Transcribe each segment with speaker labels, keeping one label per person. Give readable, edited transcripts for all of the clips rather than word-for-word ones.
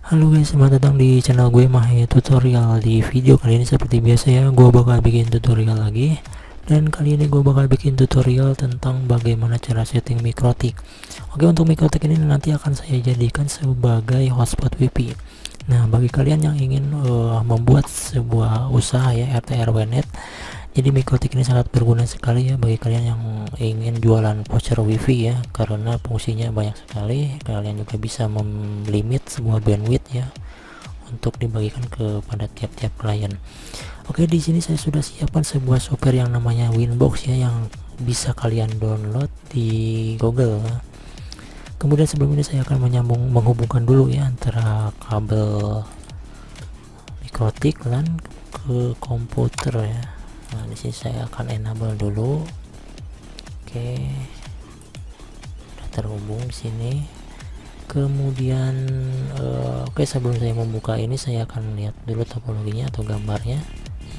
Speaker 1: Halo guys, selamat datang di channel gue Mahe Tutorial. Di video kali ini seperti biasa ya, gue bakal bikin tutorial lagi. Dan kali ini gue bakal bikin tutorial tentang bagaimana cara setting mikrotik. Oke, untuk mikrotik ini nanti akan saya jadikan sebagai hotspot WiFi. Nah, bagi kalian yang ingin membuat sebuah usaha ya, RT RW net, jadi mikrotik ini sangat berguna sekali ya bagi kalian yang ingin jualan voucher WiFi ya, karena fungsinya banyak sekali. Kalian juga bisa melimit sebuah bandwidth ya untuk dibagikan kepada tiap-tiap klien. Oke, di sini saya sudah siapkan sebuah software yang namanya Winbox ya, yang bisa kalian download di Google. Kemudian sebelum ini saya akan menghubungkan dulu ya antara kabel mikrotik LAN ke komputer ya. Nah, di sini saya akan enable dulu. Oke, sudah terhubung di sini. Kemudian oke, sebelum saya membuka ini saya akan lihat dulu topologinya atau gambarnya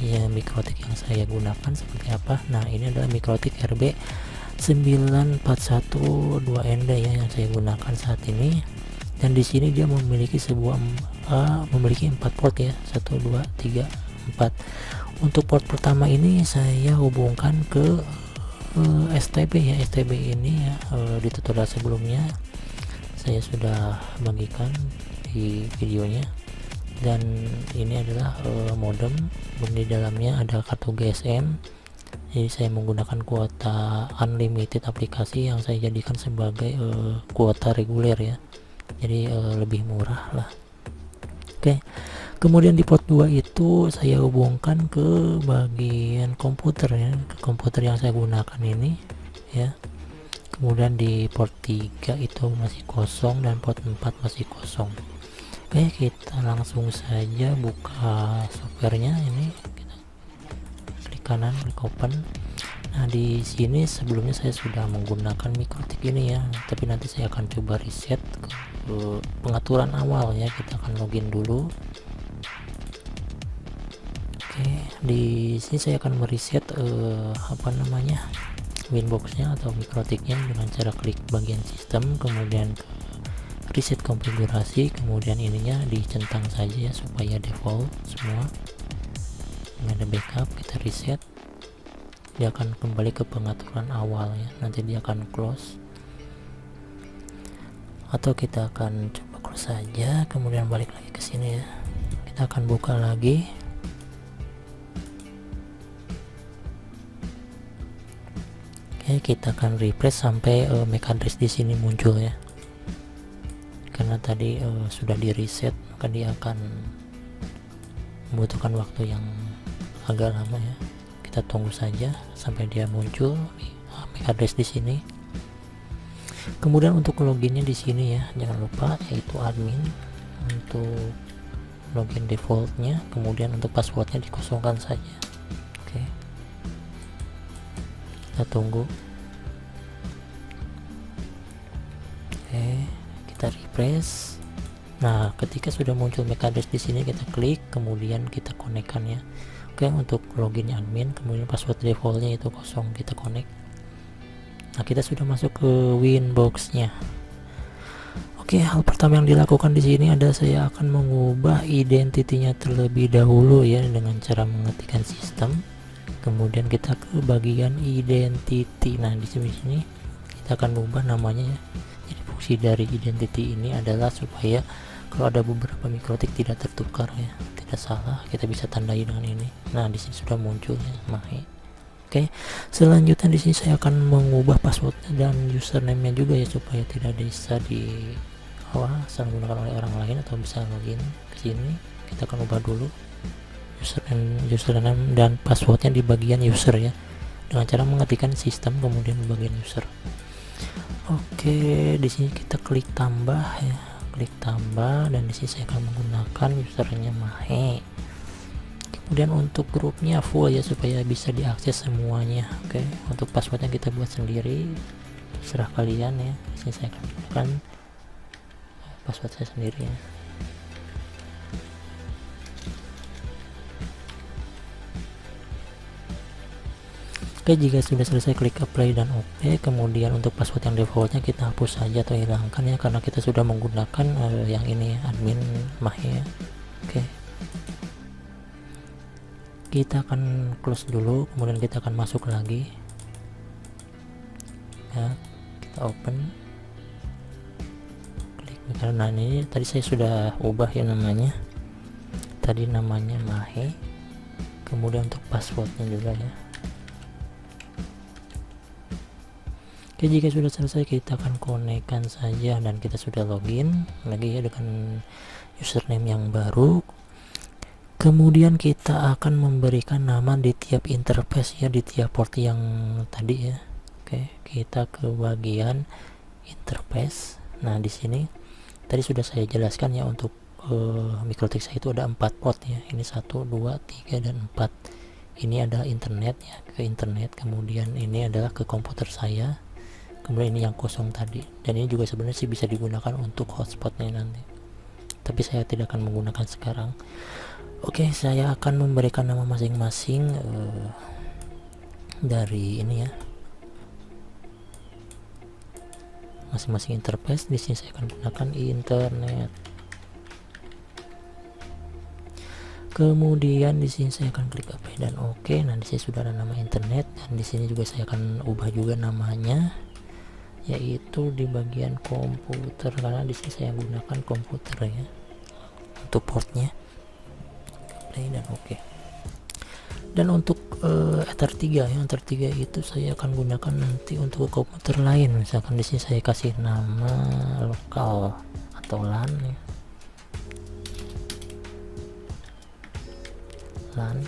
Speaker 1: ya, mikrotik yang saya gunakan seperti apa. Nah, ini adalah mikrotik RB 9412ND ya yang saya gunakan saat ini. Dan di sini dia memiliki memiliki 4 port ya, 1 2 3 4. Untuk port pertama ini saya hubungkan ke STB ya. STB ini ya, di tutorial sebelumnya saya sudah bagikan di videonya. Dan ini adalah modem, di dalamnya ada kartu GSM. Jadi saya menggunakan kuota unlimited aplikasi yang saya jadikan sebagai kuota reguler ya, jadi lebih murah lah. Oke, kemudian di port 2 itu saya hubungkan ke bagian komputer ya, ke komputer yang saya gunakan ini ya. Kemudian di port 3 itu masih kosong dan port 4 masih kosong. Oke, kita langsung saja buka softwarenya. Ini kita klik kanan, klik open. Nah, di sini sebelumnya saya sudah menggunakan mikrotik ini ya, tapi nanti saya akan coba reset ke pengaturan awal ya. Kita akan login dulu. Oke, di sini saya akan mereset Winboxnya atau mikrotiknya dengan cara klik bagian sistem, kemudian ke reset konfigurasi, kemudian ininya dicentang saja ya supaya default semua. Ini ada backup, kita reset, dia akan kembali ke pengaturan awal ya. Nanti dia akan close, atau kita akan coba close saja, kemudian balik lagi ke sini ya. Kita akan buka lagi. Oke, kita akan refresh sampai MAC address di sini muncul ya. Karena tadi sudah di reset, maka dia akan membutuhkan waktu yang agak lama ya. Kita tunggu saja sampai dia muncul MAC address di sini. Kemudian untuk loginnya di sini ya, jangan lupa yaitu admin untuk login defaultnya, kemudian untuk passwordnya dikosongkan saja. Oke, kita tunggu. Oke, kita refresh. Nah, ketika sudah muncul MAC address di sini kita klik, kemudian kita konekkan ya. Oke, untuk login admin, kemudian password defaultnya itu kosong, kita connect. Nah, kita sudah masuk ke Winbox-nya. Oke, hal pertama yang dilakukan di sini adalah saya akan mengubah identitinya terlebih dahulu ya, dengan cara mengetikkan sistem. Kemudian kita ke bagian identity. Nah, di sini kita akan ubah namanya ya. Jadi fungsi dari identity ini adalah supaya kalau ada beberapa mikrotik tidak tertukar ya, tidak salah, kita bisa tandai dengan ini. Nah, di sini sudah muncul ya, Mahe. Oke, selanjutnya di sini saya akan mengubah password dan username-nya juga ya, supaya tidak bisa salah gunakan oleh orang lain atau bisa login ke sini. Kita akan ubah dulu username dan passwordnya di bagian user ya, dengan cara mengetikkan sistem kemudian di bagian user. Oke, di sini kita klik tambah ya, klik tambah, dan di sini saya akan menggunakan usernya Mahe. Kemudian untuk grupnya full ya, supaya bisa diakses semuanya. Oke, untuk passwordnya kita buat sendiri, terserah kalian ya. Di sini saya akan gunakan password saya sendiri ya. Oke, jika sudah selesai klik apply dan OK. Kemudian untuk password yang defaultnya kita hapus saja atau hilangkan ya, karena kita sudah menggunakan yang ini admin Mahe ya. Oke, kita akan close dulu, kemudian kita akan masuk lagi ya, kita open, klik. Karena ini tadi saya sudah ubah ya namanya, tadi namanya Mahe, kemudian untuk passwordnya juga ya. Oke, jika sudah selesai kita akan konekkan saja dan kita sudah login lagi ya dengan username yang baru. Kemudian kita akan memberikan nama di tiap interface ya, di tiap port yang tadi ya. Oke, kita ke bagian interface. Nah, di sini tadi sudah saya jelaskan ya, untuk MikroTik saya itu ada 4 port ya. Ini 1, 2, 3 dan 4. Ini adalah internet ya, ke internet. Kemudian ini adalah ke komputer saya. Kemudian ini yang kosong tadi, dan ini juga sebenarnya sih bisa digunakan untuk hotspotnya nanti, tapi saya tidak akan menggunakan sekarang. Oke, saya akan memberikan nama masing-masing dari ini ya, masing-masing interface. Di sini saya akan gunakan internet. Kemudian di sini saya akan klik apply dan oke. Nah, di sini sudah ada nama internet, dan di sini juga saya akan ubah juga namanya, yaitu di bagian komputer, karena di sini saya gunakan komputer ya untuk portnya. Play dan oke. Dan untuk Ether 3 ya, Ether 3 itu saya akan gunakan nanti untuk komputer lain. Misalkan di sini saya kasih nama lokal atau LAN ya. LAN,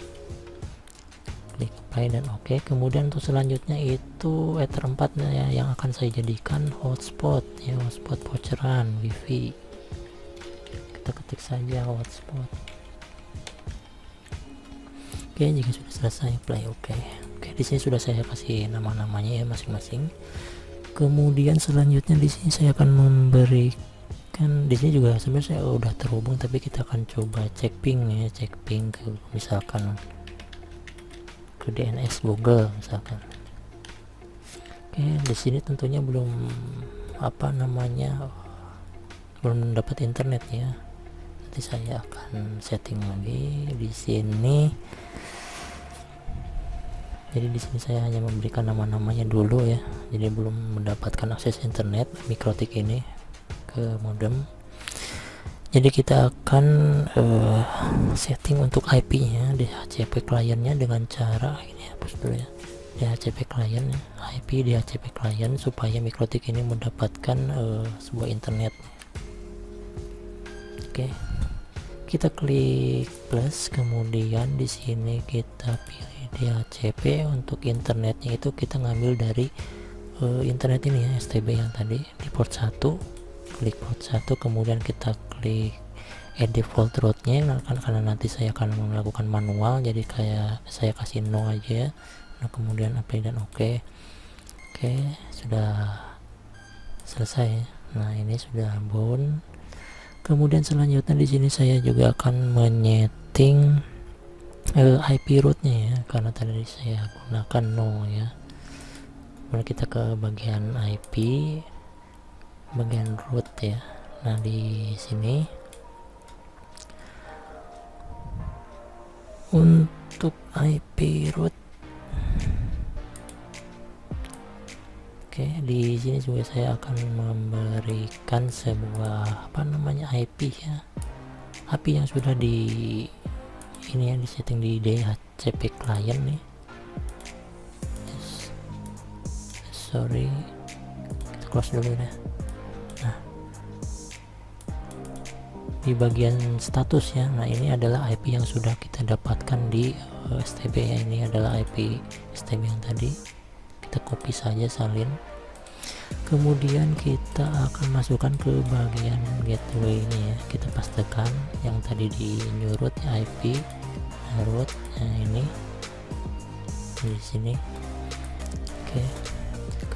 Speaker 1: klik apply dan oke. Kemudian untuk selanjutnya itu Ether 4 ya, yang akan saya jadikan hotspot ya, hotspot voucheran wifi. Kita ketik saja hotspot. Oke, jika sudah selesai apply oke. Oke, di sini sudah saya kasih nama-namanya ya masing-masing. Kemudian selanjutnya di sini saya akan memberikan, di sini juga sebenarnya saya udah terhubung, tapi kita akan coba cek ping ya, cek ping ke misalkan ke DNS Google misalkan. Oke, di sini tentunya belum belum dapat internet ya. Nanti saya akan setting lagi di sini. Jadi di sini saya hanya memberikan nama-namanya dulu ya. Jadi belum mendapatkan akses internet MikroTik ini ke modem. Jadi kita akan setting untuk IP-nya DHCP kliennya dengan cara ini, hapus dulu ya, DHCP klien ya, IP DHCP klien, supaya MikroTik ini mendapatkan sebuah internet. Oke, kita klik plus, kemudian di sini kita pilih DHCP. Untuk internetnya itu kita ngambil dari internet ini ya, STB yang tadi di port 1. Klik port 1, kemudian kita klik add default route-nya, karena nanti saya akan melakukan manual, jadi kayak saya kasih no aja. Nah, kemudian apply dan oke. Oke, sudah selesai. Nah, ini sudah bound. Kemudian selanjutnya di sini saya juga akan menyeting IP route-nya ya, karena tadi saya gunakan no ya. Kemudian kita ke bagian IP, bagian root ya. Nah, di sini untuk IP root, oke, di sini juga saya akan memberikan sebuah IP ya, IP yang sudah di ini ya, di setting di DHCP client nih. Sorry, kita close dulu deh. Nah, di bagian status ya, nah ini adalah IP yang sudah kita dapatkan di STB ya. Ini adalah IP STB yang tadi, kita copy saja salin. Kemudian kita akan masukkan ke bagian gateway ini ya, kita pastikan yang tadi di new root ya, IP root. Nah, ini di sini. Oke,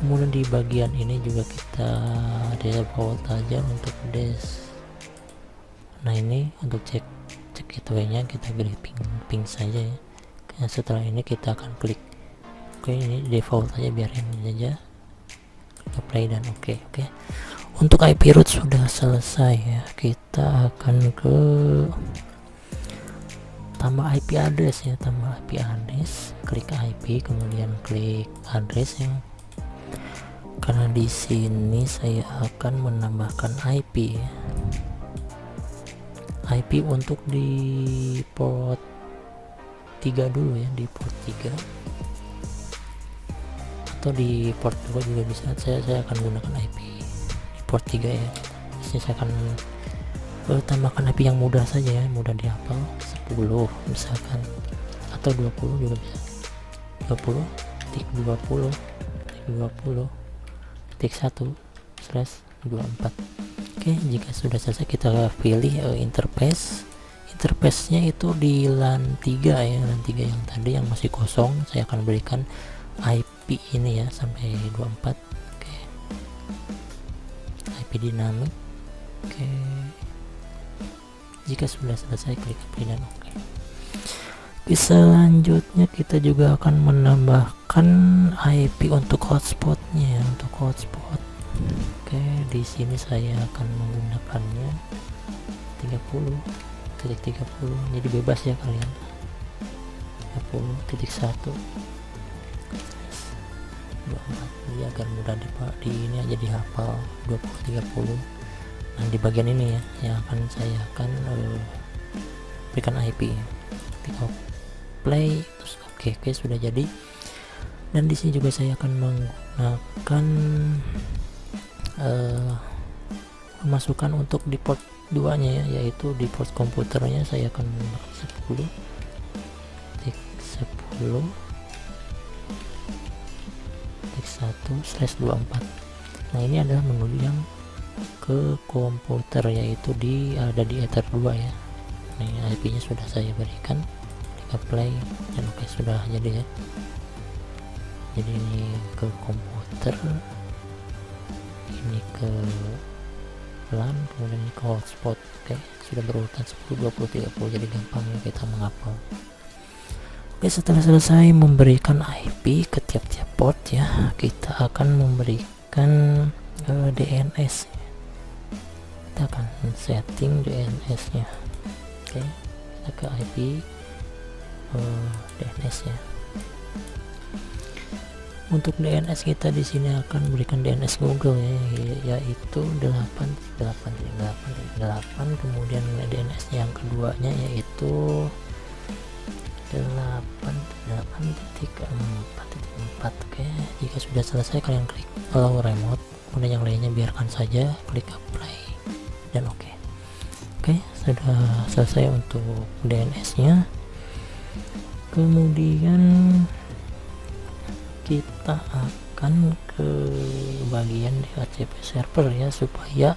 Speaker 1: kemudian di bagian ini juga kita default aja untuk des. Nah, ini untuk cek gateway-nya kita pilih ping saja ya. Nah, setelah ini kita akan klik oke, ini default aja, biarin aja, apply dan oke. Untuk IP root sudah selesai ya, kita akan ke tambah IP address ya, tambah IP address, klik IP kemudian klik address ya, karena di sini saya akan menambahkan IP ya. IP untuk di port 3 dulu ya, di port 3 atau di port 2 juga bisa. Saya akan gunakan IP di port 3 ya. Di sini saya akan tambahkan IP yang mudah saja ya, mudah dihafal, 10 misalkan, atau 20 juga bisa. 20 tik 20 tik 20 tik 1/24. Oke, jika sudah selesai kita pilih interface nya itu di LAN 3 ya, LAN 3 yang tadi yang masih kosong. Saya akan berikan IP ini ya sampai 24. Oke, IP dinamik. Oke, jika sudah selesai klik apply dan oke. Selanjutnya kita juga akan menambahkan IP untuk hotspotnya, untuk hotspot. Oke, di sini saya akan menggunakannya 30.30, jadi bebas ya kalian. 30.1 24, jadi agar mudah di ini aja dihafal 20.30. Nah, di bagian ini ya yang saya akan berikan IP. Ketika play terus oke, sudah jadi. Dan di sini juga saya akan menggunakan masukkan untuk di port 2 nya ya, yaitu di port komputernya saya akan 10 tik 10 tik 1/24. Nah, ini adalah menu yang ke komputer, yaitu ada di Ether 2 ya. Ini IP nya sudah saya berikan, ketika play dan oke, sudah jadi ya. Jadi ini ke komputer, ini ke LAN, kemudian ini ke hotspot. Oke, sudah berurutan 10, 20, 30, jadi gampang ya kita menghafal. Oke, setelah selesai memberikan IP ke tiap-tiap port ya, kita akan memberikan DNS. Kita akan setting DNS nya. Oke, kita ke IP DNS ya. Untuk DNS kita di sini akan berikan DNS Google ya, yaitu 8, kemudian DNS yang keduanya yaitu 8.4.4. Oke, jika sudah selesai kalian klik allow remote, kemudian yang lainnya biarkan saja, klik apply dan oke. Oke, sudah selesai untuk DNS nya. Kemudian kita akan ke bagian DHCP server ya, supaya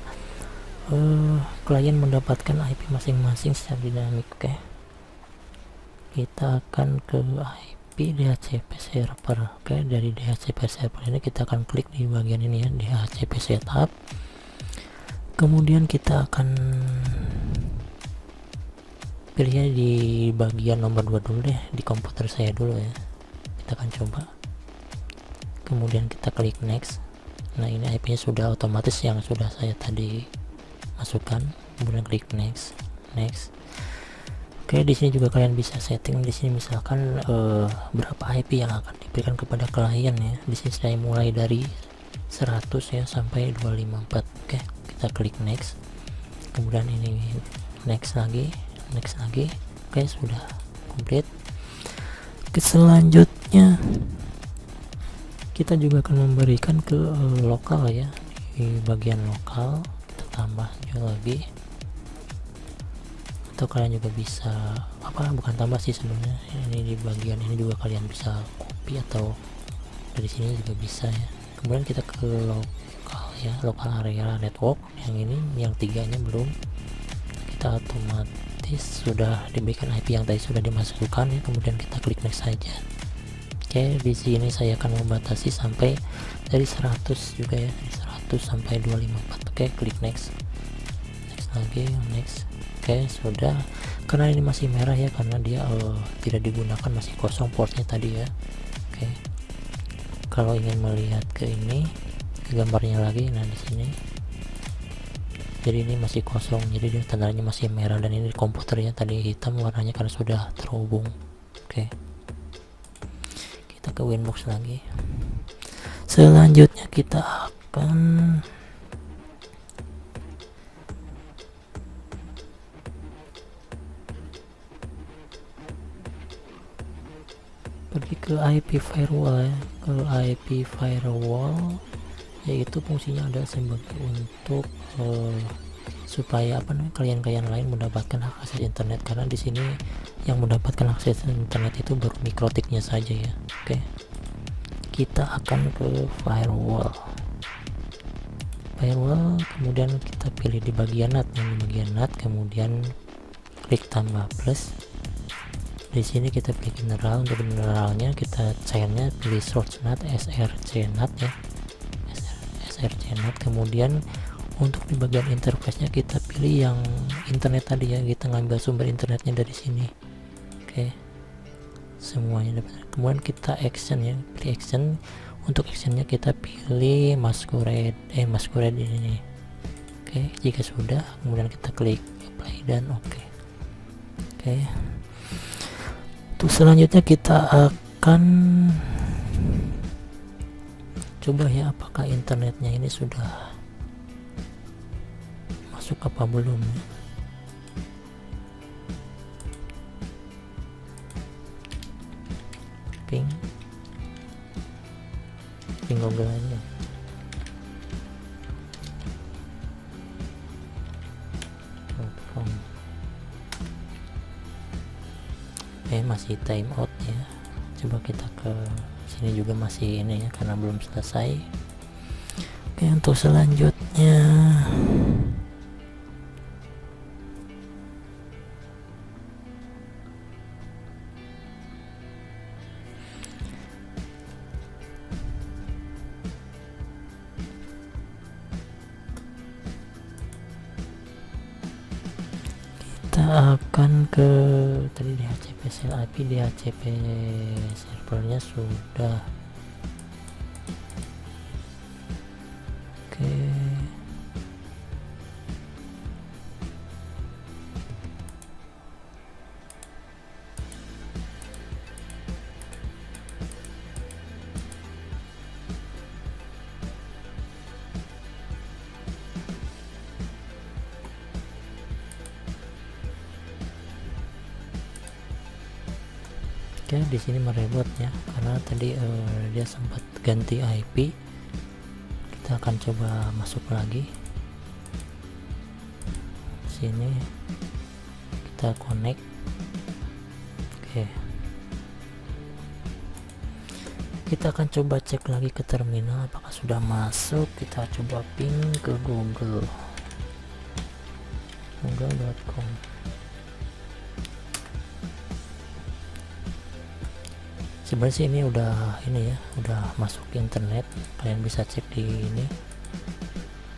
Speaker 1: klien mendapatkan IP masing-masing secara dinamik. Oke, kita akan ke IP DHCP server. Oke, dari DHCP server ini kita akan klik di bagian ini ya, DHCP setup. Kemudian kita akan pilihnya di bagian nomor 2 dulu deh, di komputer saya dulu ya. Kita akan coba, kemudian kita klik next. Nah, ini IP nya sudah otomatis yang sudah saya tadi masukkan, kemudian klik next. Oke, di sini juga kalian bisa setting di sini misalkan berapa IP yang akan diberikan kepada klien ya. Di sini saya mulai dari 100 ya sampai 254. Oke, kita klik next, kemudian ini next lagi. Oke, sudah komplit. Selanjutnya kita juga akan memberikan ke lokal ya, di bagian lokal kita tambah juga lagi, atau kalian juga bisa bukan tambah sih sebenarnya, ini di bagian ini juga kalian bisa copy atau dari sini juga bisa ya. Kemudian kita ke lokal ya, lokal area network, yang ini yang tiganya belum, kita otomatis sudah diberikan IP yang tadi sudah dimasukkan ya, kemudian kita klik next saja. Oke, di sini saya akan membatasi sampai dari 100 juga ya, dari 100 sampai 254. Oke, klik next lagi, next. Oke, sudah. Karena ini masih merah ya, karena dia tidak digunakan, masih kosong portnya tadi ya. Oke, kalau ingin melihat ke ini, ke gambarnya lagi, nah di sini jadi ini masih kosong, jadi dia tandanya masih merah, dan ini komputernya tadi hitam warnanya karena sudah terhubung. Oke, kita ke Winbox lagi. Selanjutnya kita akan pergi ke IP firewall ya, ke IP firewall, yaitu fungsinya ada sebagai untuk supaya kalian lain mendapatkan akses internet, karena di sini yang mendapatkan akses internet itu baru mikrotiknya saja ya. Oke, kita akan ke firewall, kemudian kita pilih di bagian NAT, kemudian klik tambah plus. Di sini kita pilih general, untuk generalnya kita cairnya pilih source NAT, src NAT ya, src NAT. Kemudian untuk di bagian interface-nya kita pilih yang internet tadi ya, kita ngambil sumber internetnya dari sini. Oke, semuanya dapat. Kemudian kita action ya, pilih action. Untuk actionnya kita pilih masquerade ini. Oke, jika sudah, kemudian kita klik apply dan oke. Untuk selanjutnya kita akan coba ya, apakah internetnya ini sudah masuk apa belum ya. Ping Google aja. Masih time out ya. Coba kita ke sini juga masih ini ya, karena belum selesai. Oke, untuk selanjutnya kita akan ke tadi DHCP shell IP, DHCP servernya sudah. Oke, di sini merebut ya, karena tadi dia sempat ganti IP. Kita akan coba masuk lagi sini, kita connect. Oke, kita akan coba cek lagi ke terminal apakah sudah masuk. Kita coba ping ke google.com. Sebenarnya sih ini udah masuk internet, kalian bisa cek di ini.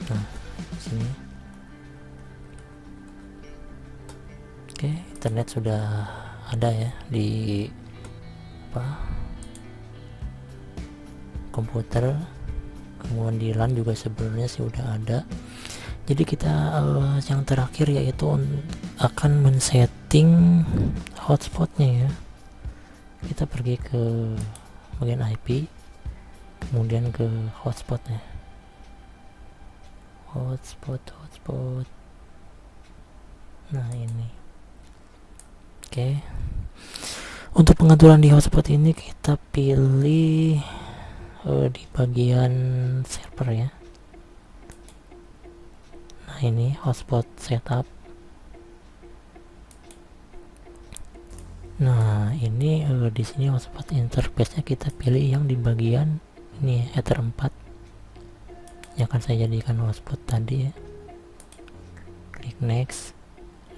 Speaker 1: Nah, sini. Oke, internet sudah ada ya di komputer. Kemudian di LAN juga sebenarnya sih udah ada. Jadi kita yang terakhir yaitu akan men-setting hotspotnya ya. Kita pergi ke bagian IP, kemudian ke hotspotnya, hotspot. Nah ini. Oke, untuk pengaturan di hotspot ini kita pilih di bagian server ya. Nah ini hotspot setup. Nah ini di sini hotspot interface-nya kita pilih yang di bagian ini Ether 4 yang akan saya jadikan hotspot tadi ya. Klik next,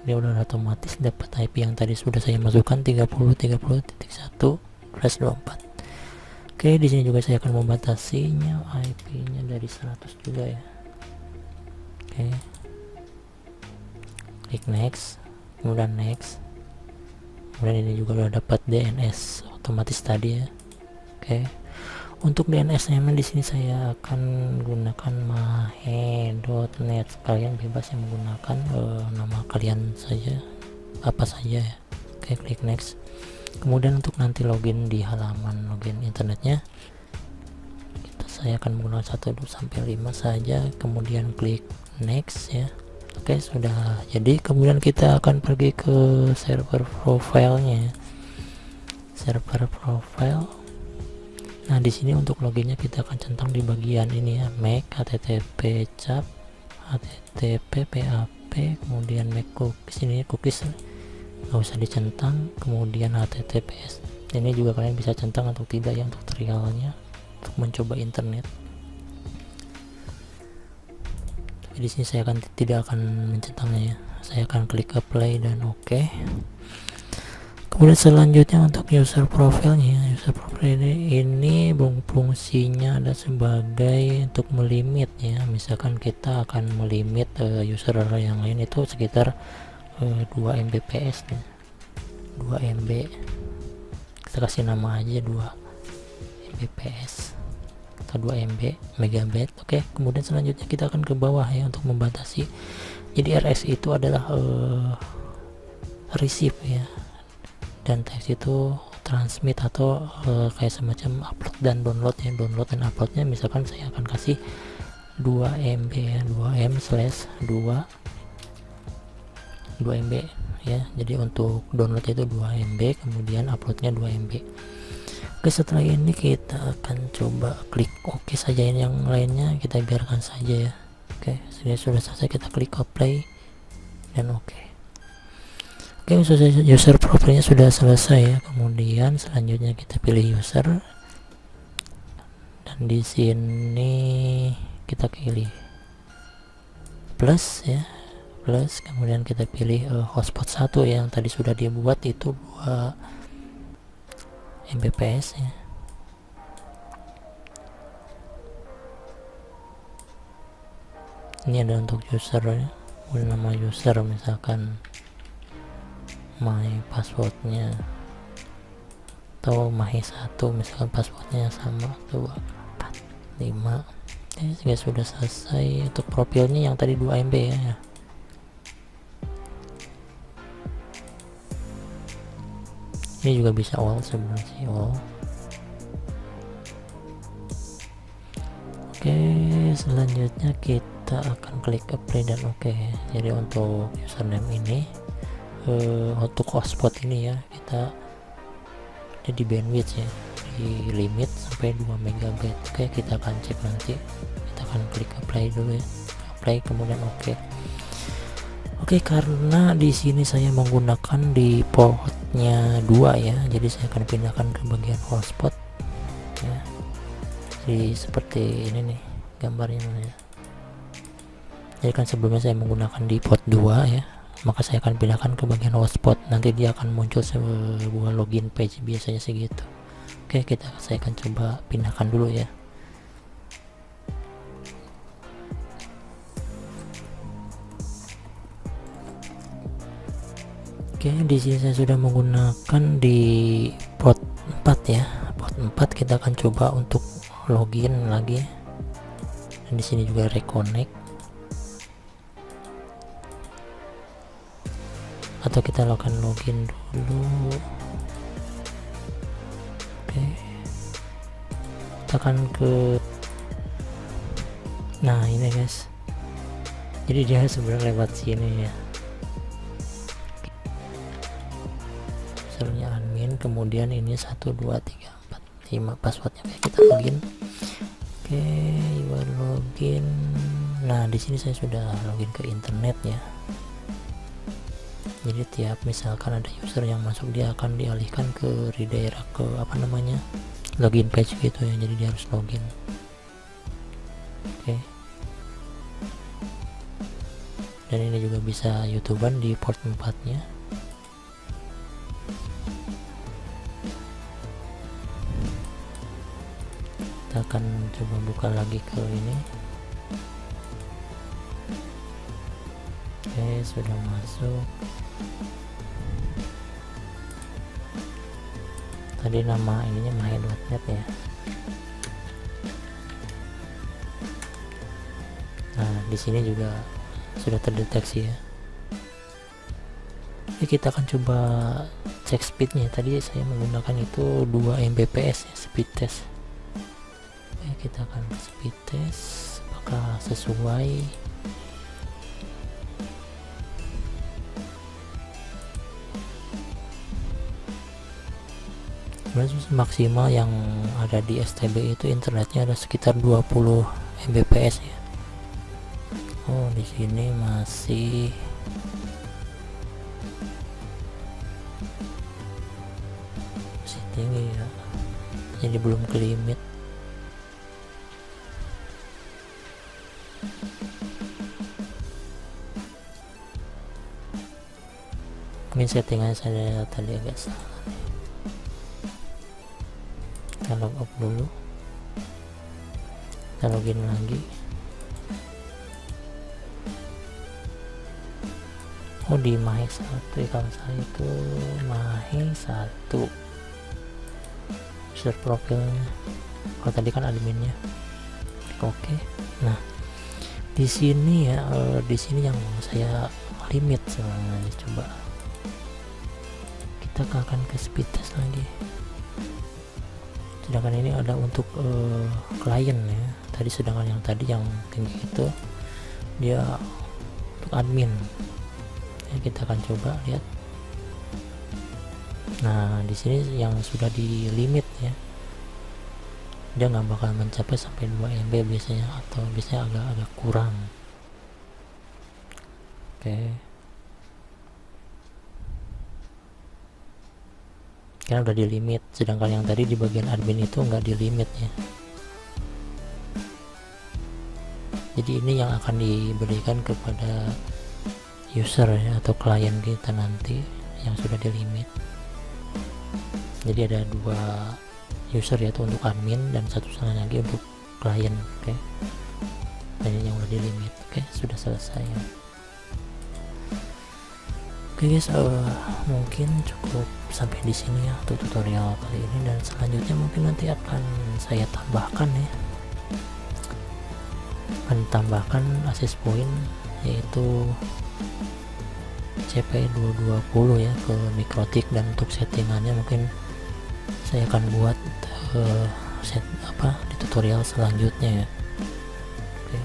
Speaker 1: dia udah otomatis dapat IP yang tadi sudah saya masukkan 30.30.1/24. Oke, di sini juga saya akan membatasinya IP-nya dari 100 juga ya. Oke, klik next, kemudian next. Kemudian ini juga udah dapat DNS otomatis tadi ya. Oke, Untuk DNS-nya di sini saya akan gunakan mahe.net. Kalian bebas yang menggunakan nama kalian saja, apa saja ya. Oke, klik next. Kemudian untuk nanti login di halaman login internetnya, saya akan menggunakan 1 sampai 5 saja, kemudian klik next ya. Oke, sudah jadi. Kemudian kita akan pergi ke server profile-nya. Server profile. Nah, di sini untuk loginnya kita akan centang di bagian ini ya, make http cap http php, kemudian make cookies. Ini cookies nggak usah dicentang, kemudian https. Ini juga kalian bisa centang atau tidak ya untuk trialnya, untuk mencoba internet. Tapi di sini saya tidak akan mencentangnya ya. Saya akan klik apply dan oke. Kemudian selanjutnya untuk user profile-nya. User profile ini fungsinya ada sebagai untuk melimit ya. Misalkan kita akan melimit user yang lain itu sekitar 2 Mbps nih. 2 MB. Kita kasih nama aja 2 Mbps atau 2 MB megabyte. Oke, kemudian selanjutnya kita akan ke bawah ya untuk membatasi. Jadi RS itu adalah receive ya, dan teks itu transmit atau kayak semacam upload dan download ya. Download dan uploadnya misalkan saya akan kasih 2 MB ya, 2M/2 MB ya. Jadi untuk download itu 2 MB, kemudian uploadnya 2 MB. Oke, setelah ini kita akan coba klik oke saja. Ini yang lainnya kita biarkan saja ya. Oke, sudah selesai, kita klik apply dan oke. Oke, user profilnya sudah selesai ya. Kemudian selanjutnya kita pilih user, dan di sini kita pilih plus ya, plus. Kemudian kita pilih hotspot 1 yang tadi sudah dia buat itu 2 Mbps ya. Ini ada untuk user ya. Nama user misalkan my passwordnya atau mahe1, misalkan passwordnya sama 2 4 5. Ini sudah selesai. Untuk profilnya yang tadi 2 MB ya. Ini juga bisa all sebenarnya sih, all. Oke, selanjutnya kita akan klik apply dan oke. Jadi untuk username ini untuk hotspot ini ya, kita ada di bandwidth ya, di limit sampai 2 MB. Oke, kita akan cek nanti. Kita akan klik apply dulu ya. Apply kemudian oke. Oke, karena di sini saya menggunakan di portnya 2 ya, jadi saya akan pindahkan ke bagian hotspot ya. Jadi seperti ini nih gambarnya ya. Jadi kan sebelumnya saya menggunakan di port 2 ya, maka saya akan pindahkan ke bagian hotspot. Nanti dia akan muncul sebuah login page, biasanya segitu. Oke, saya akan coba pindahkan dulu ya. Oke, di sini saya sudah menggunakan di port 4 ya. Port 4 kita akan coba untuk login lagi. Dan di sini juga reconnect. Atau kita akan login dulu. Oke. Kita akan ke, nah ini guys. Jadi dia sebenarnya lewat sini ya. Usernya admin, kemudian ini 1 2 3 4 5 passwordnya. Oke, kita login. Oke, login. Nah, di sini saya sudah login ke internet ya. Jadi tiap misalkan ada user yang masuk, dia akan dialihkan ke redirect ke apa namanya, login page gitu ya. Jadi dia harus login. Oke. Dan ini juga bisa YouTuber di port 4 nya. Kita akan coba buka lagi ke ini. Oke, sudah masuk. Tadi nama ininya mahe.net ya. di sini juga sudah terdeteksi ya. Kita akan coba cek speednya. Tadi saya menggunakan itu 2 Mbps ya, speed test. Kita akan speed test apakah sesuai. Maksimal yang ada di STB itu internetnya ada sekitar 20 Mbps ya. Oh, di sini masih tinggi ya, jadi belum ke limit. Mungkin settingan saya tadi agak salah. Kita log off dulu, kita login lagi. Oh, di Mahe 1 ya, kalau saya itu Mahe 1 user profilnya. Kalau tadi kan adminnya. Oke. Nah, di sini ya, di sini yang saya limit sebenarnya. Coba kita akan ke speed test lagi. Sedangkan ini ada untuk klien ya. Tadi sedangkan yang tadi yang tinggi itu dia untuk admin. Ya, kita akan coba lihat. Nah, di sini yang sudah di limit ya, dia nggak bakal mencapai sampai 2 MB biasanya, atau biasanya agak kurang. Oke, karena udah di limit, sedangkan yang tadi di bagian admin itu nggak di limit ya. Jadi ini yang akan diberikan kepada user ya, atau klien kita nanti yang sudah di limit. Jadi ada 2 user yaitu untuk admin dan satu lagi untuk klien. Oke. Banyak yang udah di limit. Oke, sudah selesai ya. Oke guys, mungkin cukup sampai di sini ya untuk tutorial kali ini, dan selanjutnya mungkin nanti akan saya tambahkan ya. Akan tambahkan access point yaitu CP220 ya ke Mikrotik, dan untuk settingannya mungkin saya akan buat di tutorial selanjutnya ya. Oke.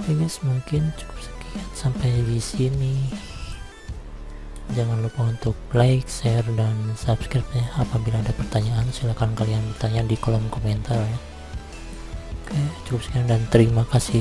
Speaker 1: Oke guys, mungkin cukup sekian sampai di sini. Jangan lupa untuk like, share, dan subscribe ya. Apabila ada pertanyaan silahkan kalian bertanya di kolom komentar ya. Oke, cukup sekian dan terima kasih.